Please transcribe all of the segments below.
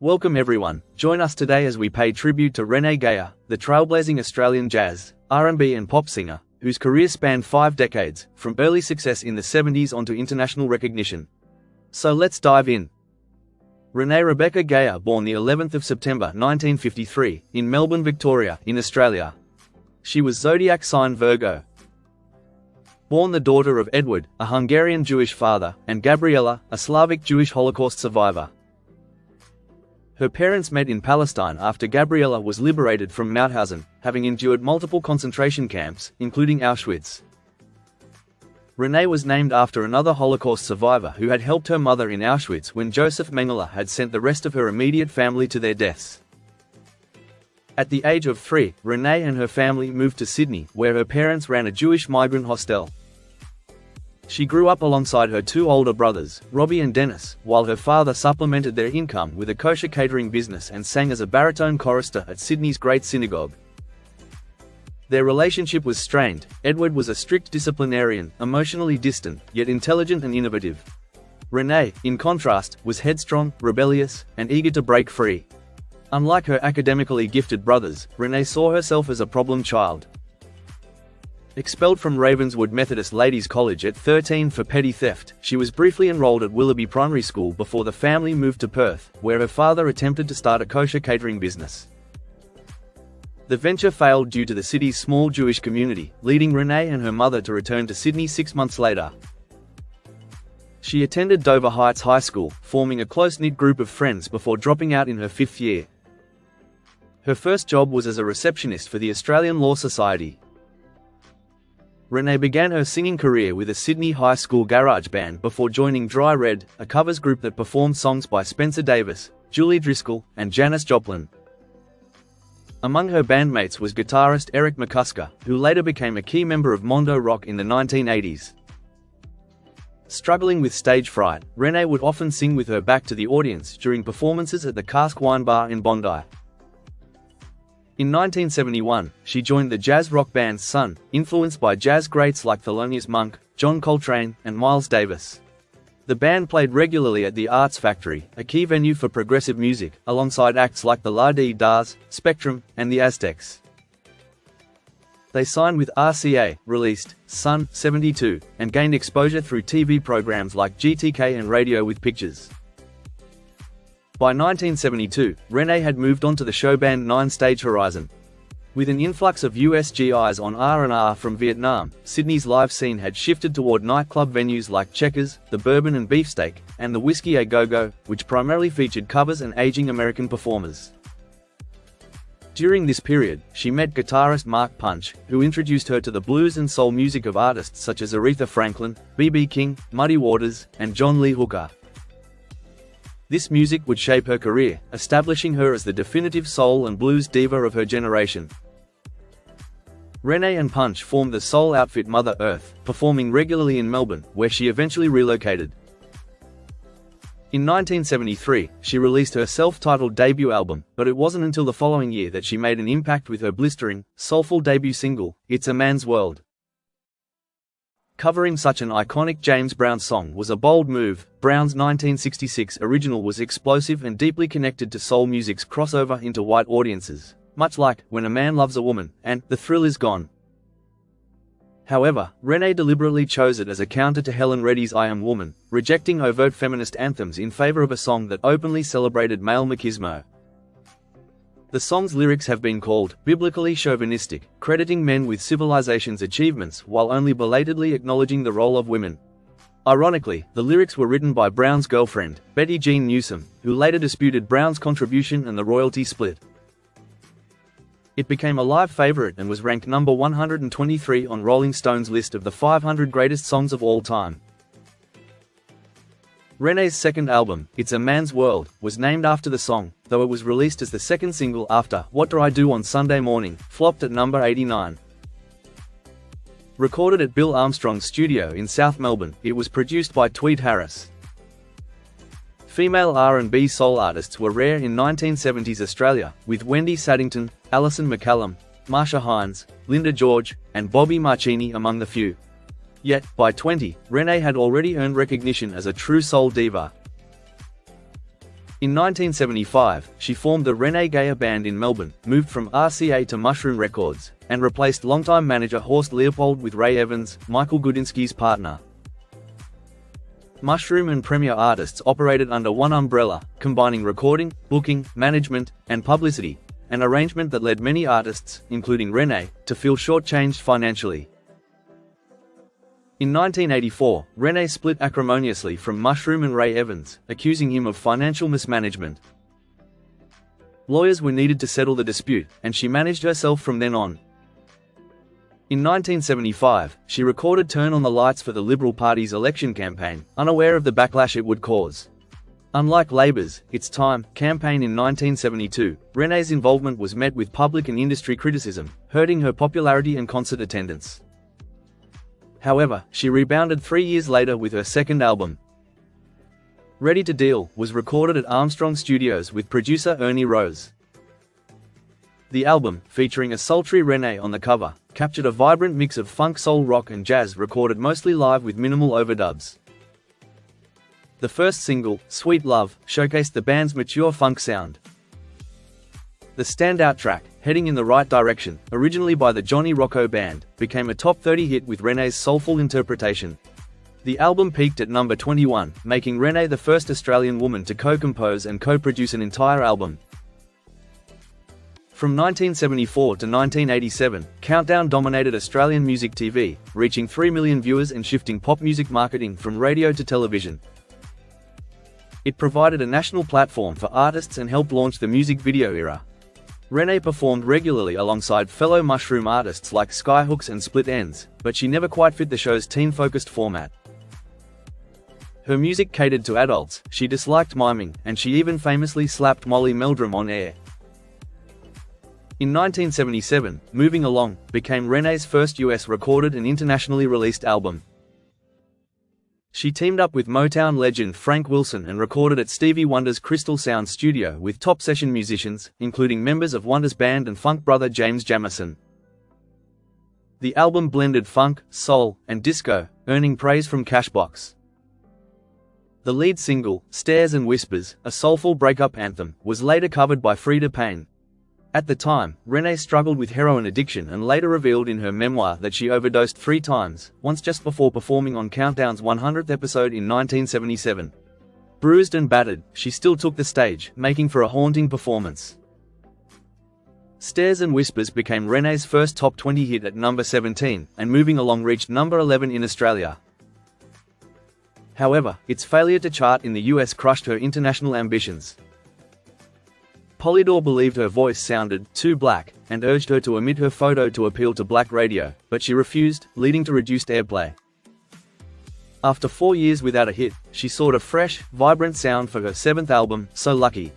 Welcome everyone, join us today as we pay tribute to RENEE GEYER, the trailblazing Australian jazz, R&B and pop singer, whose career spanned 5 decades, from early success in the 70s onto international recognition. So let's dive in. RENEE Rebecca Geyer, born the 11th of September 1953, in Melbourne, Victoria, in Australia. She was zodiac sign Virgo. Born the daughter of Edward, a Hungarian Jewish father, and Gabriella, a Slavic Jewish Holocaust survivor. Her parents met in Palestine after Gabriella was liberated from Mauthausen, having endured multiple concentration camps, including Auschwitz. RENEE was named after another Holocaust survivor who had helped her mother in Auschwitz when Joseph Mengele had sent the rest of her immediate family to their deaths. At the age of 3, RENEE and her family moved to Sydney, where her parents ran a Jewish migrant hostel. She grew up alongside her 2 older brothers, Robbie and Dennis, while her father supplemented their income with a kosher catering business and sang as a baritone chorister at Sydney's Great Synagogue. Their relationship was strained. Edward was a strict disciplinarian, emotionally distant, yet intelligent and innovative. RENEE, in contrast, was headstrong, rebellious, and eager to break free. Unlike her academically gifted brothers, RENEE saw herself as a problem child. Expelled from Ravenswood Methodist Ladies' College at 13 for petty theft, she was briefly enrolled at Willoughby Primary School before the family moved to Perth, where her father attempted to start a kosher catering business. The venture failed due to the city's small Jewish community, leading RENEE and her mother to return to Sydney 6 months later. She attended Dover Heights High School, forming a close-knit group of friends before dropping out in her 5th year. Her first job was as a receptionist for the Australian Law Society. RENEE began her singing career with a Sydney high school garage band before joining Dry Red, a covers group that performed songs by Spencer Davis, Julie Driscoll, and Janis Joplin. Among her bandmates was guitarist Eric McCusker, who later became a key member of Mondo Rock in the 1980s. Struggling with stage fright, RENEE would often sing with her back to the audience during performances at the Cask Wine Bar in Bondi. In 1971, she joined the jazz rock band Sun, influenced by jazz greats like Thelonious Monk, John Coltrane, and Miles Davis. The band played regularly at the Arts Factory, a key venue for progressive music, alongside acts like the La Dee Dars, Spectrum, and the Aztecs. They signed with RCA, released Sun 72, and gained exposure through TV programs like GTK and Radio with Pictures. By 1972, RENEE had moved on to the show band Nine Stage Horizon. With an influx of US GIs on R&R from Vietnam, Sydney's live scene had shifted toward nightclub venues like Checkers, the Bourbon and Beefsteak, and the Whiskey A Go-Go, which primarily featured covers and aging American performers. During this period, she met guitarist Mark Punch, who introduced her to the blues and soul music of artists such as Aretha Franklin, B.B. King, Muddy Waters, and John Lee Hooker. This music would shape her career, establishing her as the definitive soul and blues diva of her generation. RENEE and Punch formed the soul outfit Mother Earth, performing regularly in Melbourne, where she eventually relocated. In 1973, she released her self-titled debut album, but it wasn't until the following year that she made an impact with her blistering, soulful debut single, It's a Man's World. Covering such an iconic James Brown song was a bold move. Brown's 1966 original was explosive and deeply connected to soul music's crossover into white audiences, much like When a Man Loves a Woman and The Thrill Is Gone. However, RENEE deliberately chose it as a counter to Helen Reddy's I Am Woman, rejecting overt feminist anthems in favor of a song that openly celebrated male machismo. The song's lyrics have been called biblically chauvinistic, crediting men with civilization's achievements while only belatedly acknowledging the role of women. Ironically, the lyrics were written by Brown's girlfriend, Betty Jean Newsom, who later disputed Brown's contribution and the royalty split. It became a live favorite and was ranked number 123 on Rolling Stone's list of the 500 greatest songs of all time. RENEE's second album, It's a Man's World, was named after the song, though it was released as the second single after What Do I Do on Sunday Morning, flopped at number 89. Recorded at Bill Armstrong's studio in South Melbourne, it was produced by Tweed Harris. Female R&B soul artists were rare in 1970s Australia, with Wendy Saddington, Alison McCallum, Marsha Hines, Linda George, and Bobby Marcini among the few. Yet, by 20, RENEE had already earned recognition as a true soul diva. In 1975, she formed the RENEE GEYER band in Melbourne, moved from RCA to Mushroom Records, and replaced longtime manager Horst Leopold with Ray Evans, Michael Gudinski's partner. Mushroom and Premier Artists operated under one umbrella, combining recording, booking, management, and publicity, an arrangement that led many artists, including RENEE, to feel shortchanged financially. In 1984, RENEE split acrimoniously from Mushroom and Ray Evans, accusing him of financial mismanagement. Lawyers were needed to settle the dispute, and she managed herself from then on. In 1975, she recorded Turn on the Lights for the Liberal Party's election campaign, unaware of the backlash it would cause. Unlike Labour's It's Time campaign in 1972, RENEE's involvement was met with public and industry criticism, hurting her popularity and concert attendance. However, she rebounded 3 years later with her second album. Ready to Deal was recorded at Armstrong Studios with producer Ernie Rose. The album, featuring a sultry RENEE on the cover, captured a vibrant mix of funk, soul, rock and jazz recorded mostly live with minimal overdubs. The first single, Sweet Love, showcased the band's mature funk sound. The standout track, Heading in the Right Direction, originally by the Johnny Rocco Band, became a top 30 hit with RENEE's soulful interpretation. The album peaked at number 21, making RENEE the first Australian woman to co-compose and co-produce an entire album. From 1974 to 1987, Countdown dominated Australian music TV, reaching 3 million viewers and shifting pop music marketing from radio to television. It provided a national platform for artists and helped launch the music video era. RENEE performed regularly alongside fellow Mushroom artists like Skyhooks and Split Enz, but she never quite fit the show's teen-focused format. Her music catered to adults, she disliked miming, and she even famously slapped Molly Meldrum on air. In 1977, Moving Along became RENEE's first US recorded and internationally released album. She teamed up with Motown legend Frank Wilson and recorded at Stevie Wonder's Crystal Sound studio with top session musicians, including members of Wonder's band and funk brother James Jamison. The album blended funk, soul, and disco, earning praise from Cashbox. The lead single, Stares and Whispers, a soulful breakup anthem, was later covered by Freda Payne. At the time, RENEE struggled with heroin addiction and later revealed in her memoir that she overdosed 3 times, once just before performing on Countdown's 100th episode in 1977. Bruised and battered, she still took the stage, making for a haunting performance. Stares and Whispers became RENEE's first top 20 hit at number 17, and Moving Along reached number 11 in Australia. However, its failure to chart in the US crushed her international ambitions. Polydor believed her voice sounded too black, and urged her to omit her photo to appeal to black radio, but she refused, leading to reduced airplay. After 4 years without a hit, she sought a fresh, vibrant sound for her 7th album, So Lucky.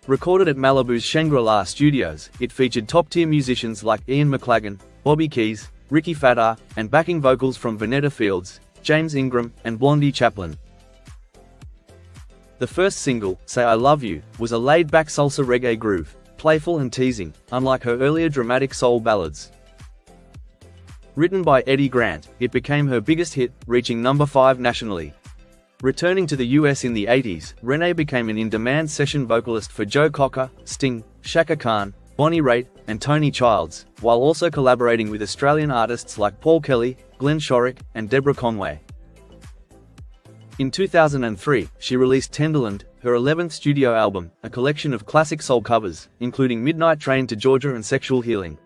Recorded at Malibu's Shangri-La Studios, it featured top-tier musicians like Ian McLagan, Bobby Keys, Ricky Fadar, and backing vocals from Vanetta Fields, James Ingram, and Blondie Chaplin. The first single, Say I Love You, was a laid-back salsa reggae groove, playful and teasing, unlike her earlier dramatic soul ballads. Written by Eddie Grant, it became her biggest hit, reaching number 5 nationally. Returning to the US in the 80s, RENEE became an in-demand session vocalist for Joe Cocker, Sting, Shaka Khan, Bonnie Raitt, and Tony Childs, while also collaborating with Australian artists like Paul Kelly, Glenn Shorrock, and Deborah Conway. In 2003, she released Tenderland, her 11th studio album, a collection of classic soul covers, including Midnight Train to Georgia and Sexual Healing.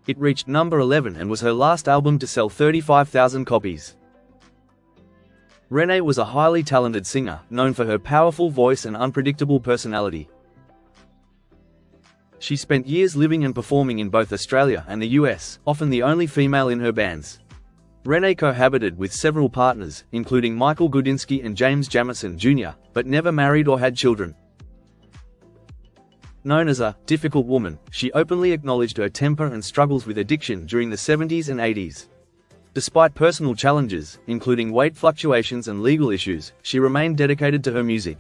It reached number 11 and was her last album to sell 35,000 copies. RENEE was a highly talented singer, known for her powerful voice and unpredictable personality. She spent years living and performing in both Australia and the US, often the only female in her bands. RENEE cohabited with several partners, including Michael Gudinski and James Jamison Jr., but never married or had children. Known as a difficult woman, she openly acknowledged her temper and struggles with addiction during the 70s and 80s. Despite personal challenges, including weight fluctuations and legal issues, she remained dedicated to her music.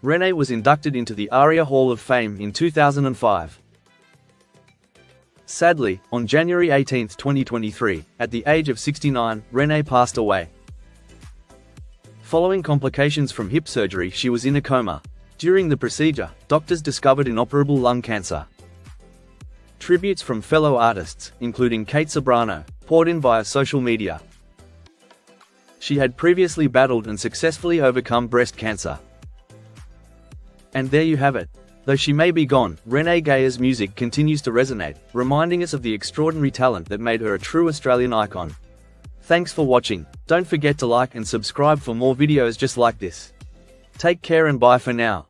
RENEE was inducted into the ARIA Hall of Fame in 2005. Sadly, on January 18, 2023, at the age of 69, RENEE passed away. Following complications from hip surgery, she was in a coma. During the procedure, doctors discovered inoperable lung cancer. Tributes from fellow artists, including Kate Ceberano, poured in via social media. She had previously battled and successfully overcome breast cancer. And there you have it. Though she may be gone, RENEE GEYER's music continues to resonate, reminding us of the extraordinary talent that made her a true Australian icon. Thanks for watching. Don't forget to like and subscribe for more videos just like this. Take care and bye for now.